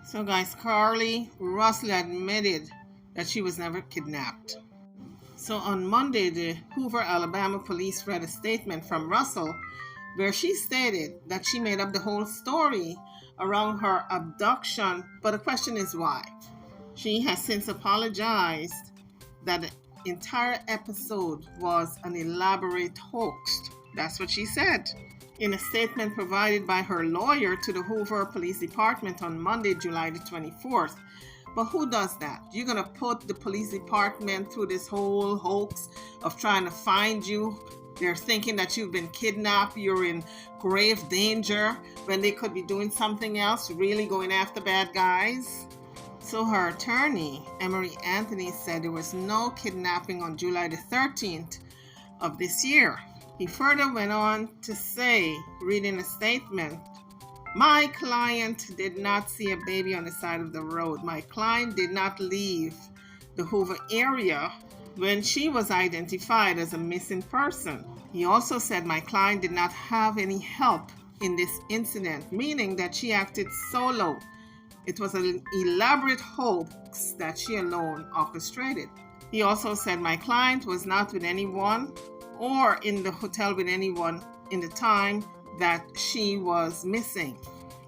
So guys, Carlee Russell admitted that she was never kidnapped. So on Monday, the Hoover, Alabama police read a statement from Russell where she stated that she made up the whole story around her abduction, but the question is why. She has since apologized that the entire episode was an elaborate hoax. That's what she said. In a statement provided by her lawyer to the Hoover Police Department on Monday, July the 24th. But who does that? You're going to put the police department through this whole hoax of trying to find you. They're thinking that you've been kidnapped, you're in grave danger, when they could be doing something else, really going after bad guys. So her attorney, Emery Anthony, said there was no kidnapping on July the 13th of this year. He further went on to say, reading a statement, "My client did not see a baby on the side of the road. My client did not leave the Hoover area when she was identified as a missing person." He also said my client did not have any help in this incident, meaning that she acted solo. It was an elaborate hoax that she alone orchestrated. He also said my client was not with anyone or in the hotel with anyone in the time that she was missing,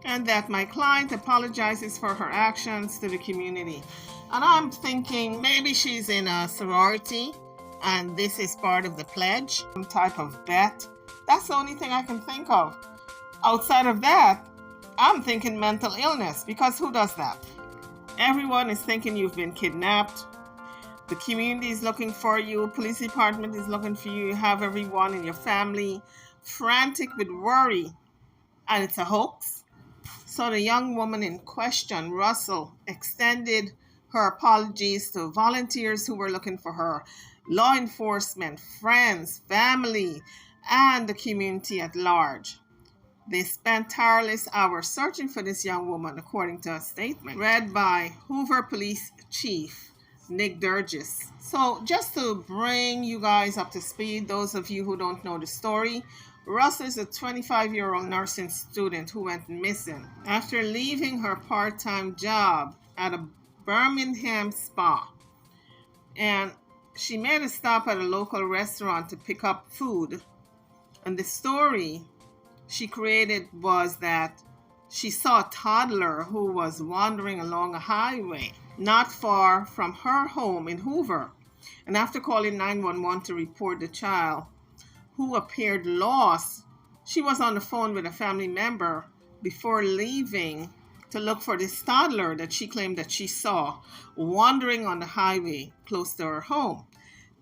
and that my client apologizes for her actions to the community. And I'm thinking maybe she's in a sorority and this is part of the pledge, some type of bet. That's the only thing I can think of. Outside of that, I'm thinking mental illness, because who does that? Everyone is thinking you've been kidnapped. The community is looking for you. Police department is looking for you. You have everyone in your family frantic with worry, and it's a hoax. So the young woman in question, Russell, extended her apologies to volunteers who were looking for her, law enforcement, friends, family, and the community at large. They spent tireless hours searching for this young woman, according to a statement read by Hoover Police Chief Nick Durgis. So just to bring you guys up to speed, those of you who don't know the story, Russell is a 25-year-old nursing student who went missing after leaving her part-time job at a Birmingham spa. And she made a stop at a local restaurant to pick up food. And the story she created was that she saw a toddler who was wandering along a highway not far from her home in Hoover. And after calling 911 to report the child, who appeared lost, she was on the phone with a family member before leaving to look for this toddler that she claimed that she saw wandering on the highway close to her home.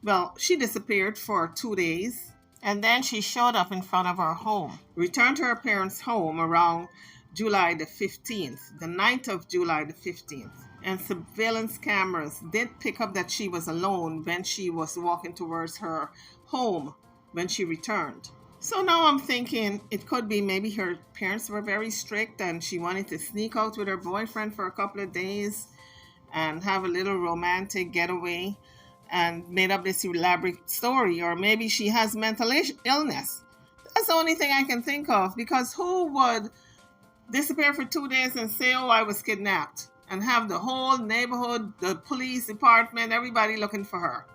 Well, she disappeared for 2 days, and then she showed up in front of her home, returned to her parents' home around July the 15th, the night of July the 15th. And surveillance cameras did pick up that she was alone when she was walking towards her home when she returned. So now I'm thinking it could be maybe her parents were very strict and she wanted to sneak out with her boyfriend for a couple of days and have a little romantic getaway and made up this elaborate story. Or maybe she has mental illness. That's the only thing I can think of, because who would disappear for 2 days and say, "Oh, I was kidnapped," and have the whole neighborhood, the police department, everybody looking for her?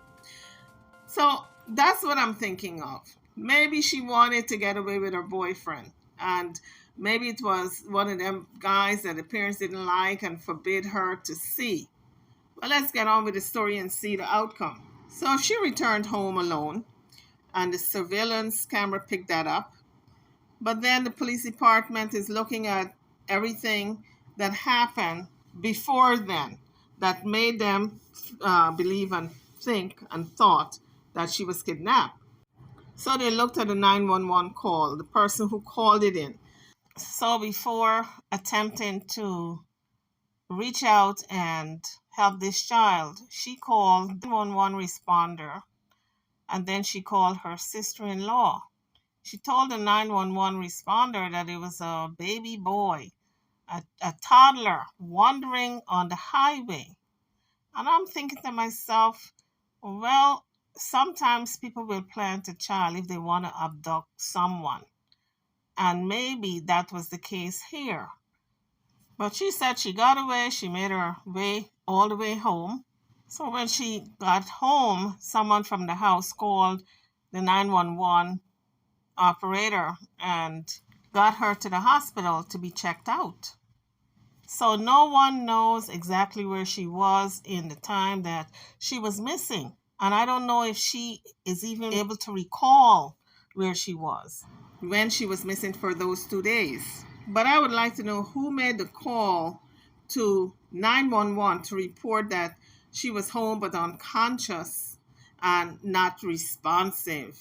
So that's what I'm thinking of. Maybe she wanted to get away with her boyfriend, and maybe it was one of them guys that the parents didn't like and forbid her to see. Well, let's get on with the story and see the outcome. So she returned home alone, and the surveillance camera picked that up. But then the police department is looking at everything that happened before then that made them believe and think and thought that she was kidnapped. So they looked at the 911 call, the person who called it in. So before attempting to reach out and help this child, she called the 911 responder, and then she called her sister-in-law. She told the 911 responder that it was a baby boy, a toddler, wandering on the highway. And I'm thinking to myself, well, sometimes people will plant a child if they want to abduct someone. And maybe that was the case here. But she said she got away. She made her way all the way home. So when she got home, someone from the house called the 911 operator and got her to the hospital to be checked out. So no one knows exactly where she was in the time that she was missing. And I don't know if she is even able to recall where she was when she was missing for those 2 days. But I would like to know who made the call to 911 to report that she was home but unconscious and not responsive.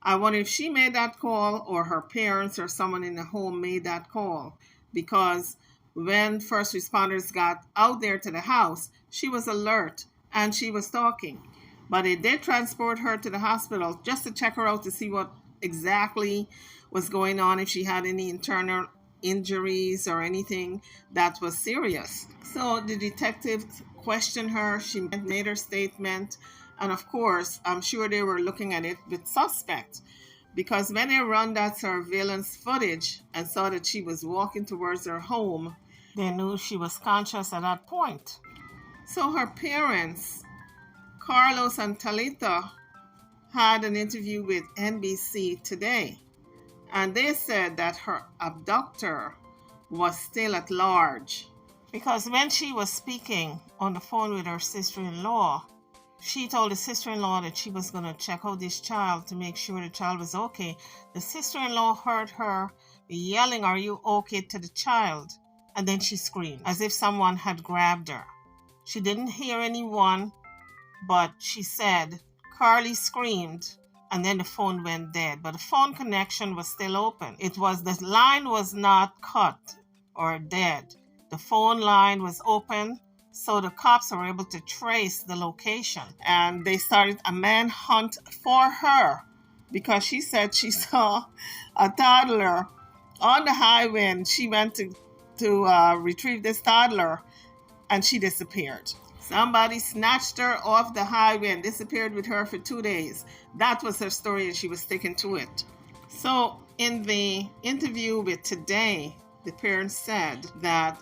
I wonder if she made that call or her parents or someone in the home made that call, because when first responders got out there to the house, she was alert and she was talking. But they did transport her to the hospital just to check her out to see what exactly was going on, if she had any internal injuries or anything that was serious. So the detective questioned her, she made her statement, and of course, I'm sure they were looking at it with suspect, because when they run that surveillance footage and saw that she was walking towards her home, they knew she was conscious at that point. So her parents, Carlos and Talita, had an interview with NBC Today, and they said that her abductor was still at large. Because when she was speaking on the phone with her sister-in-law, she told the sister-in-law that she was going to check out this child to make sure the child was okay. The sister-in-law heard her yelling, "Are you okay?" to the child. And then she screamed as if someone had grabbed her. She didn't hear anyone, but she said Carlee screamed, and then the phone went dead. But the phone connection was still open. The line was not cut or dead. The phone line was open, so the cops were able to trace the location. And they started a manhunt for her, because she said she saw a toddler on the highway, and she went to retrieve this toddler, and she disappeared. Somebody snatched her off the highway and disappeared with her for 2 days. That was her story, and she was sticking to it. So in the interview with Today, the parents said that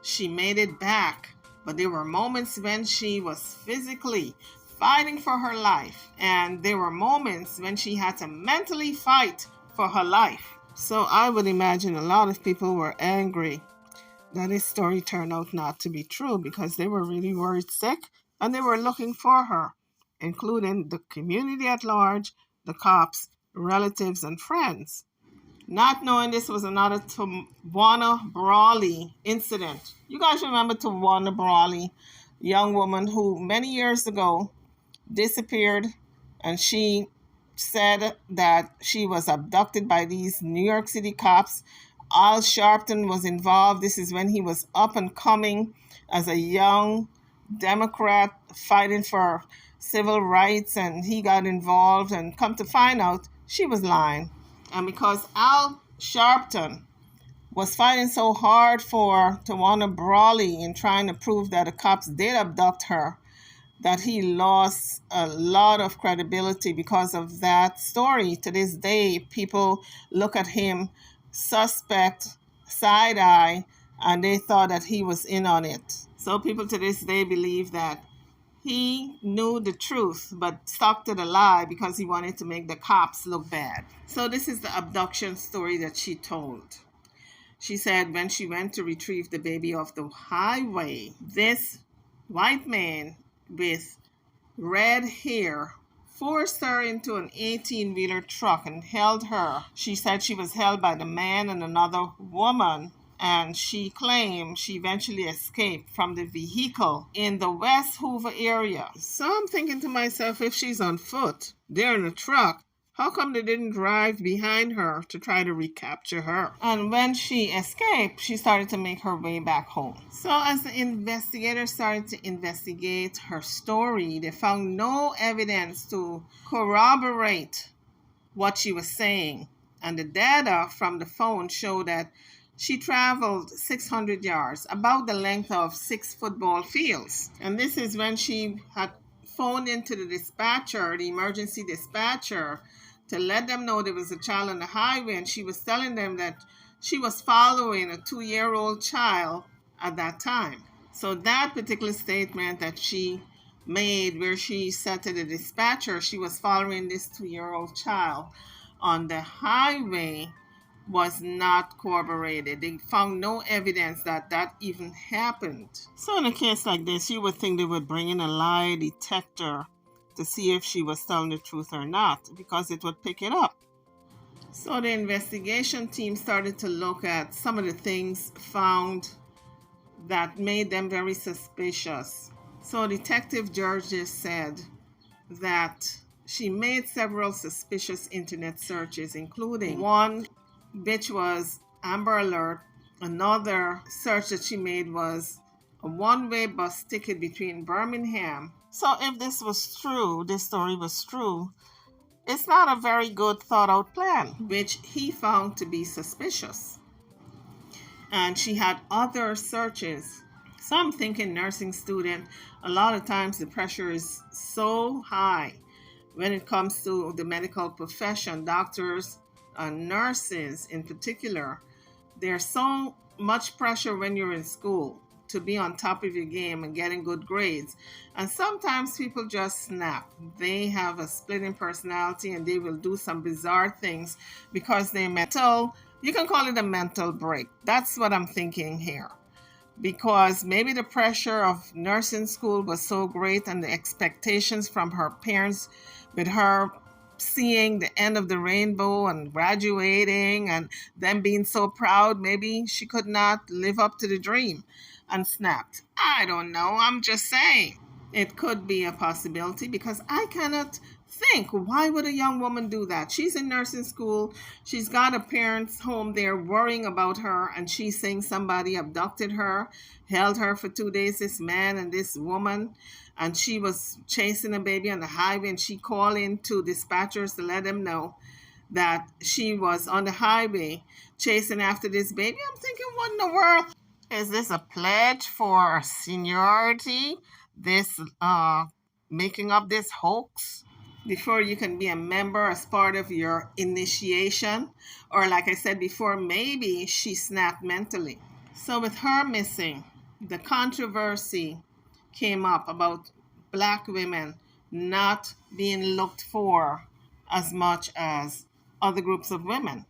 she made it back, but there were moments when she was physically fighting for her life, and there were moments when she had to mentally fight for her life. So I would imagine a lot of people were angry that his story turned out not to be true, because they were really worried sick and they were looking for her, including the community at large, the cops, relatives, and friends. Not knowing this was another Tawana Brawley incident. You guys remember Tawana Brawley, young woman who many years ago disappeared, and she said that she was abducted by these New York City cops. Al Sharpton was involved. This is when he was up and coming as a young Democrat fighting for civil rights, and he got involved, and come to find out she was lying. And because Al Sharpton was fighting so hard for Tawana Brawley in trying to prove that the cops did abduct her, that he lost a lot of credibility because of that story. To this day, people look at him suspect, side-eye, and they thought that he was in on it. So people to this day believe that he knew the truth but stuck to the lie because he wanted to make the cops look bad. So this is the abduction story that she told. She said when she went to retrieve the baby off the highway, this white man with red hair forced her into an 18-wheeler truck and held her. She said she was held by the man and another woman, and she claimed she eventually escaped from the vehicle in the West Hoover area. So I'm thinking to myself, if she's on foot, they're in a truck, how come they didn't drive behind her to try to recapture her? And when she escaped, she started to make her way back home. So as the investigators started to investigate her story, they found no evidence to corroborate what she was saying. And the data from the phone showed that she traveled 600 yards, about the length of 6 football fields. And this is when she had phoned into the dispatcher, the emergency dispatcher, to let them know there was a child on the highway, and she was telling them that she was following a 2-year-old child at that time. So that particular statement that she made, where she said to the dispatcher she was following this 2-year-old child on the highway, was not corroborated. They found no evidence that that even happened. So in a case like this, you would think they would bring in a lie detector to see if she was telling the truth or not, because it would pick it up. So the investigation team started to look at some of the things found that made them very suspicious. So Detective Georges said that she made several suspicious internet searches, including one which was Amber Alert. Another search that she made was a one-way bus ticket between Birmingham. So if this was true, this story was true, it's not a very good thought out plan, which he found to be suspicious. And she had other searches. So I'm thinking, nursing student, a lot of times the pressure is so high when it comes to the medical profession, doctors and nurses in particular. There's so much pressure when you're in school to be on top of your game and getting good grades. And sometimes people just snap. They have a splitting personality and they will do some bizarre things because they're mental. You can call it a mental break. That's what I'm thinking here. Because maybe the pressure of nursing school was so great and the expectations from her parents with her seeing the end of the rainbow and graduating and them being so proud, maybe she could not live up to the dream and snapped. I don't know. I'm just saying. It could be a possibility because I cannot think, why would a young woman do that? She's in nursing school. She's got a parents home there worrying about her, and she's saying somebody abducted her, held her for 2 days, this man and this woman, and she was chasing a baby on the highway, and she called in to dispatchers to let them know that she was on the highway chasing after this baby. I'm thinking, what in the world? Is this a pledge for seniority? This making up this hoax before you can be a member as part of your initiation? Or like I said before, maybe she snapped mentally. So with her missing, the controversy came up about Black women not being looked for as much as other groups of women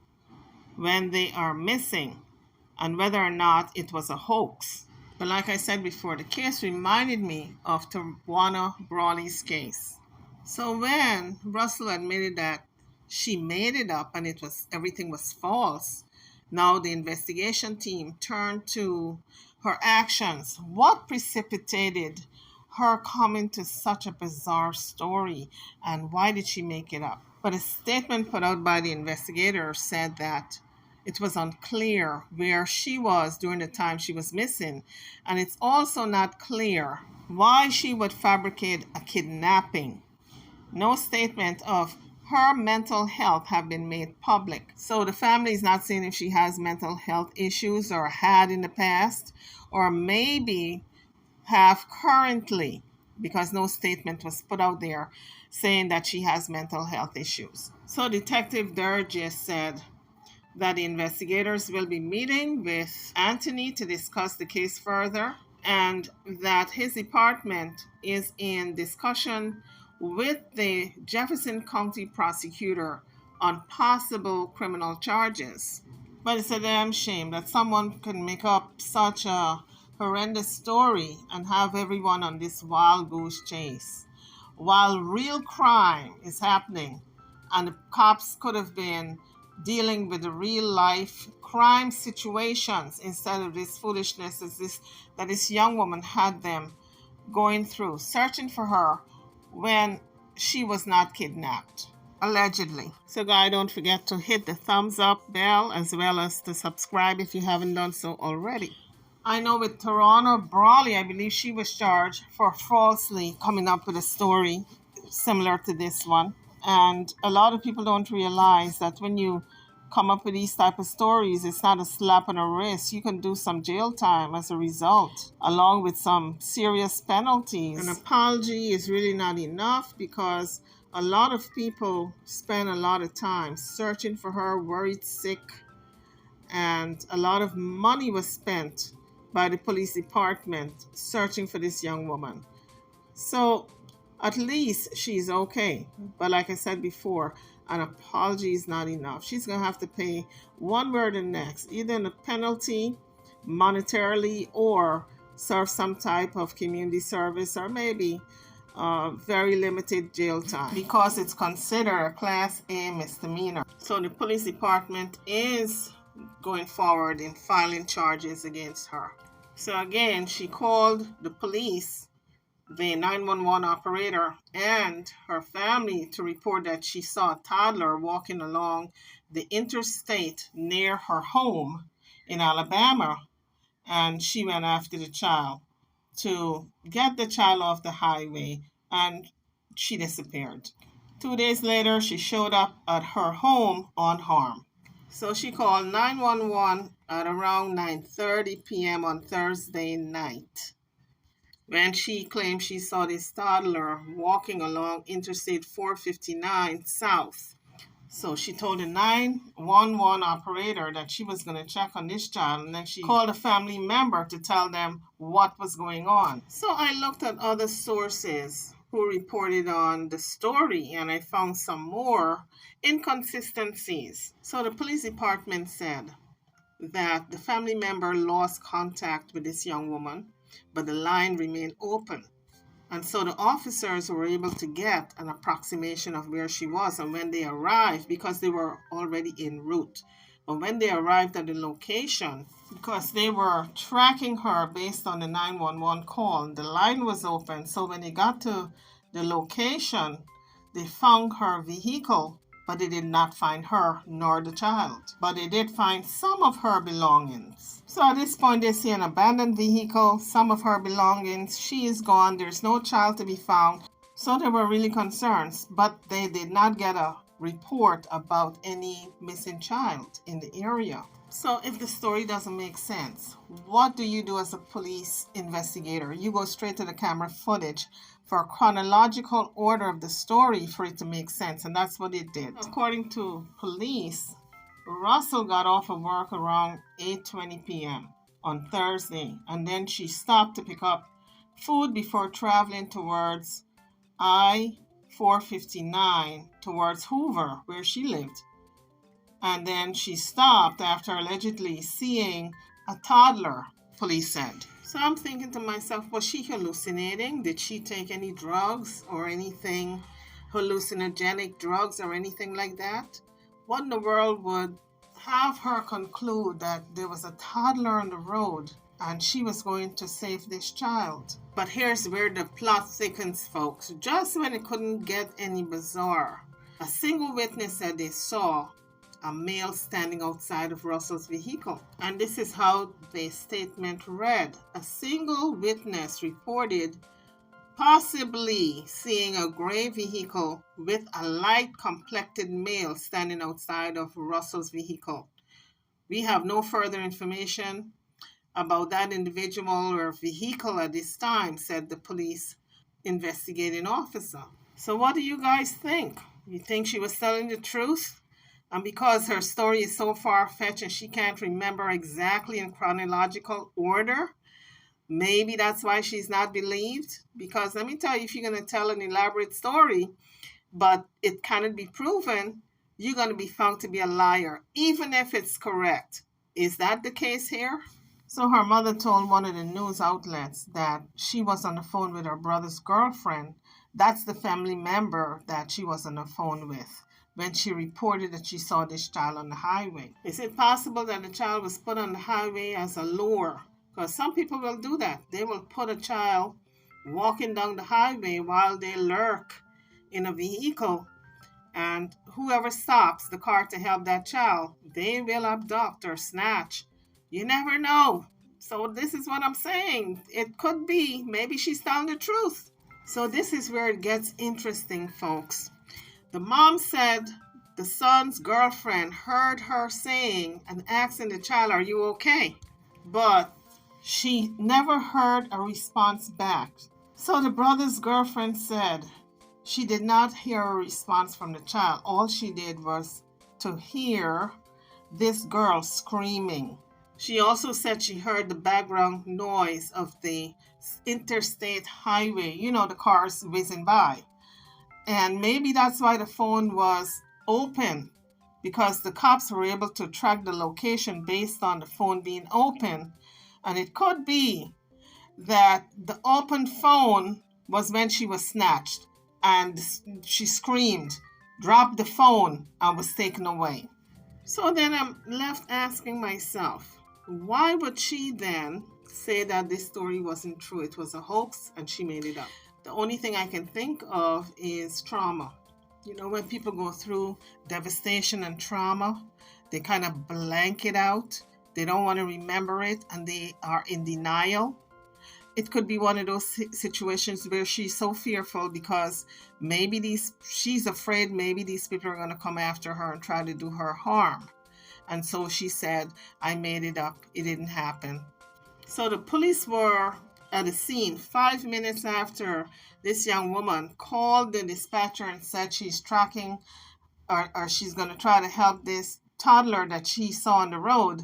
when they are missing, and whether or not it was a hoax. But like I said before, the case reminded me of Tawana Brawley's case. So when Russell admitted that she made it up and everything was false, now the investigation team turned to her actions. What precipitated her coming to such a bizarre story, and why did she make it up? But a statement put out by the investigator said that it was unclear where she was during the time she was missing, and it's also not clear why she would fabricate a kidnapping. No statement of her mental health have been made public. So the family is not saying if she has mental health issues or had in the past, or maybe have currently, because no statement was put out there saying that she has mental health issues. So Detective Durgis said that the investigators will be meeting with Anthony to discuss the case further, and that his department is in discussion with the Jefferson County prosecutor on possible criminal charges. But it's a damn shame that someone can make up such a horrendous story and have everyone on this wild goose chase while real crime is happening, and the cops could have been dealing with the real life crime situations instead of this foolishness that this young woman had them going through, searching for her when she was not kidnapped, allegedly. So guys, don't forget to hit the thumbs up bell as well as to subscribe if you haven't done so already. I know with Tawana Brawley, I believe she was charged for falsely coming up with a story similar to this one. And a lot of people don't realize that when you come up with these type of stories, it's not a slap on the wrist. You can do some jail time as a result, along with some serious penalties. An apology is really not enough, because a lot of people spend a lot of time searching for her, worried sick, and a lot of money was spent by the police department searching for this young woman. So at least she's okay. But like I said before, an apology is not enough. She's going to have to pay one way or the next, either a penalty monetarily or serve some type of community service, or maybe very limited jail time, because it's considered a Class A misdemeanor. So the police department is going forward in filing charges against her. So again, she called the police, the 911 operator, and her family to report that she saw a toddler walking along the interstate near her home in Alabama, and she went after the child to get the child off the highway, and she disappeared. 2 days later, she showed up at her home unharmed. So she called 911 at around 9:30 p.m. on Thursday night, when she claimed she saw this toddler walking along Interstate 459 South. So she told the 911 operator that she was going to check on this child, and then she called a family member to tell them what was going on. So I looked at other sources who reported on the story, and I found some more inconsistencies. So the police department said that the family member lost contact with this young woman, but the line remained open. And so the officers were able to get an approximation of where she was. And when they arrived, because they were already en route, but when they arrived at the location, because they were tracking her based on the 911 call, the line was open. So when they got to the location, they found her vehicle, but they did not find her nor the child. But they did find some of her belongings. So at this point, they see an abandoned vehicle, some of her belongings. She is gone. There's no child to be found. So they were really concerned, but they did not get a report about any missing child in the area. So if the story doesn't make sense, what do you do as a police investigator? You go straight to the camera footage for a chronological order of the story for it to make sense, and that's what it did. According to police, Russell got off of work around 8:20 p.m. on Thursday, and then she stopped to pick up food before traveling towards I-459 towards Hoover, where she lived. And then she stopped after allegedly seeing a toddler, police said. So I'm thinking to myself, was she hallucinating? Did she take any drugs or anything, hallucinogenic drugs or anything like that? What in the world would have her conclude that there was a toddler on the road and she was going to save this child? But here's where the plot thickens, folks. Just when it couldn't get any bizarre, a single witness said they saw a male standing outside of Russell's vehicle. And this is how the statement read. A single witness reported possibly seeing a gray vehicle with a light-complected male standing outside of Russell's vehicle. We have no further information about that individual or vehicle at this time, said the police investigating officer. So what do you guys think? You think she was telling the truth? And because her story is so far-fetched and she can't remember exactly in chronological order, maybe that's why she's not believed. Because let me tell you, if you're going to tell an elaborate story, but it cannot be proven, you're going to be found to be a liar, even if it's correct. Is that the case here? So her mother told one of the news outlets that she was on the phone with her brother's girlfriend. That's the family member that she was on the phone with when she reported that she saw this child on the highway. Is it possible that the child was put on the highway as a lure? Because some people will do that. They will put a child walking down the highway while they lurk in a vehicle, and whoever stops the car to help that child, they will abduct or snatch. You never know. So this is what I'm saying. It could be. Maybe she's telling the truth. So this is where it gets interesting, folks. The mom said the son's girlfriend heard her saying and asking the child, "Are you okay?" But she never heard a response back. So the brother's girlfriend said she did not hear a response from the child. All she did was to hear this girl screaming. She also said she heard the background noise of the interstate highway, the cars whizzing by. And maybe that's why the phone was open, because the cops were able to track the location based on the phone being open. And it could be that the open phone was when she was snatched and she screamed, dropped the phone, and was taken away. So then I'm left asking myself, why would she then say that this story wasn't true? It was a hoax and she made it up. The only thing I can think of is trauma. When people go through devastation and trauma, they kind of blank it out. They don't want to remember it and they are in denial. It could be one of those situations where she's so fearful because she's afraid maybe these people are going to come after her and try to do her harm. And so she said, I made it up. It didn't happen. So the police were at the scene 5 minutes after this young woman called the dispatcher and said she's tracking or she's going to try to help this toddler that she saw on the road.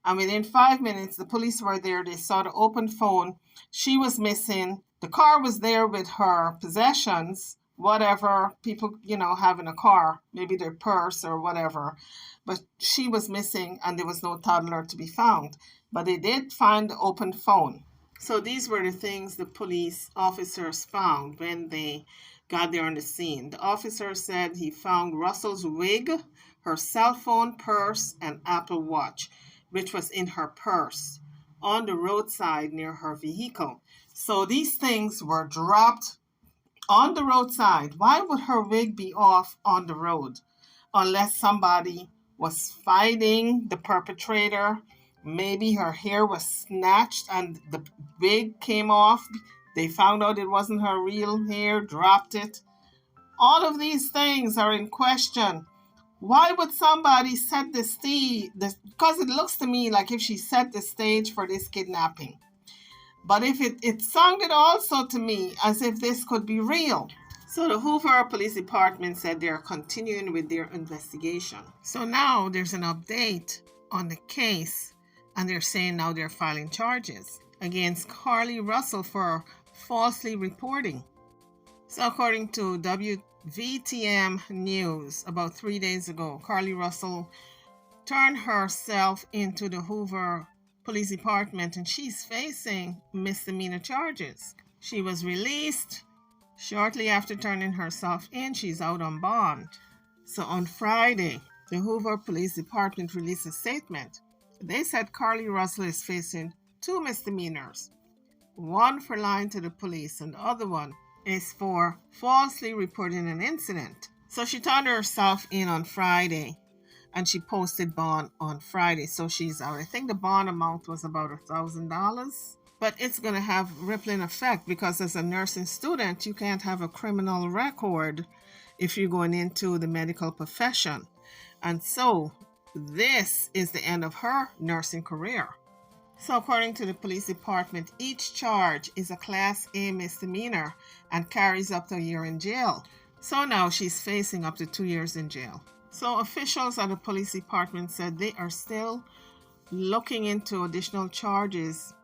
And within 5 minutes, the police were there. They saw the open phone. She was missing. The car was there with her possessions, whatever people, have in a car, maybe their purse or whatever. But she was missing and there was no toddler to be found. But they did find the open phone. So these were the things the police officers found when they got there on the scene. The officer said he found Russell's wig, her cell phone, purse, and Apple Watch, which was in her purse, on the roadside near her vehicle. So these things were dropped on the roadside. Why would her wig be off on the road? Unless somebody was fighting the perpetrator. Maybe her hair was snatched and the wig came off. They found out it wasn't her real hair, dropped it. All of these things are in question. Why would somebody set the stage? Because it looks to me like if she set the stage for this kidnapping. But if it sounded also to me as if this could be real. So the Hoover Police Department said they're continuing with their investigation. So now there's an update on the case, and they're saying now they're filing charges against Carlee Russell for falsely reporting. So according to WVTM News, about 3 days ago, Carlee Russell turned herself into the Hoover Police Department and she's facing misdemeanor charges. She was released shortly after turning herself in. She's out on bond. So on Friday, the Hoover Police Department released a statement. They said Carlee Russell is facing 2 misdemeanors, one for lying to the police and the other one is for falsely reporting an incident. So she turned herself in on Friday and she posted bond on Friday. So she's out. I think the bond amount was about $1,000. But it's going to have rippling effect because as a nursing student, you can't have a criminal record if you're going into the medical profession. And so this is the end of her nursing career. So according to the police department, each charge is a Class A misdemeanor and carries up to a year in jail. So now she's facing up to 2 years in jail. So officials at the police department said they are still looking into additional charges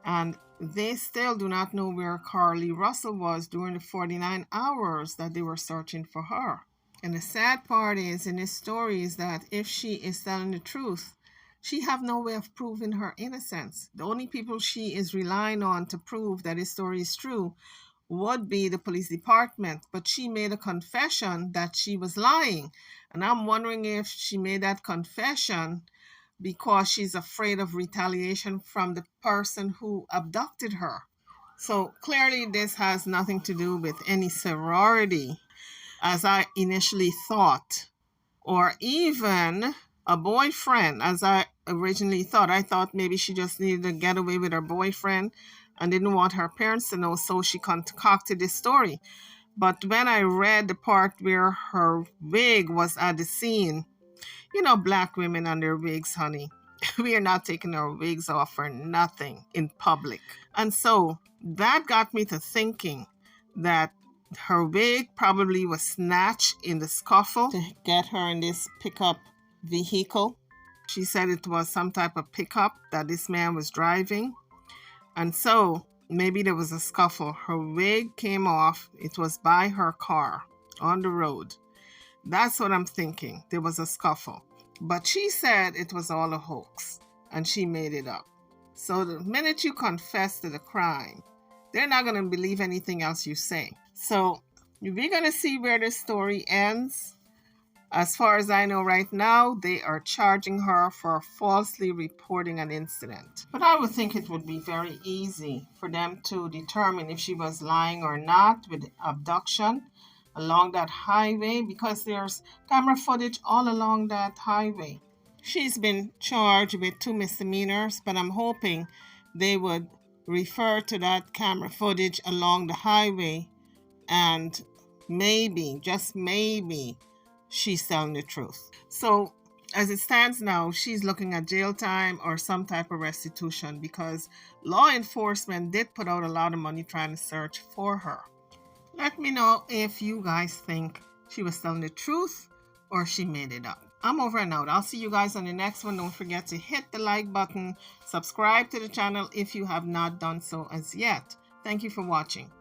and they still do not know where Carlee Russell was during the 49 hours that they were searching for her. And the sad part is in this story is that if she is telling the truth, she have no way of proving her innocence. The only people she is relying on to prove that this story is true would be the police department. But she made a confession that she was lying. And I'm wondering if she made that confession because she's afraid of retaliation from the person who abducted her. So clearly this has nothing to do with any sorority, as I initially thought, or even a boyfriend, as I originally thought. I thought maybe she just needed to get away with her boyfriend and didn't want her parents to know, so she concocted this story. But when I read the part where her wig was at the scene, black women and their wigs, honey. We are not taking our wigs off for nothing in public. And so that got me to thinking that her wig probably was snatched in the scuffle to get her in this pickup vehicle. She said it was some type of pickup that this man was driving. And so maybe there was a scuffle. Her wig came off. It was by her car on the road. That's what I'm thinking. There was a scuffle. But she said it was all a hoax and she made it up. So the minute you confess to the crime, they're not going to believe anything else you say. So we're going to see where this story ends. As far as I know right now, they are charging her for falsely reporting an incident. But I would think it would be very easy for them to determine if she was lying or not with abduction along that highway, because there's camera footage all along that highway. She's been charged with 2 misdemeanors, but I'm hoping they would refer to that camera footage along the highway and maybe, just maybe, she's telling the truth. So as it stands now, she's looking at jail time or some type of restitution, because law enforcement did put out a lot of money trying to search for her. Let me know if you guys think she was telling the truth or she made it up. I'm over and out. I'll see you guys on the next one. Don't forget to hit the like button, subscribe to the channel if you have not done so as yet. Thank you for watching.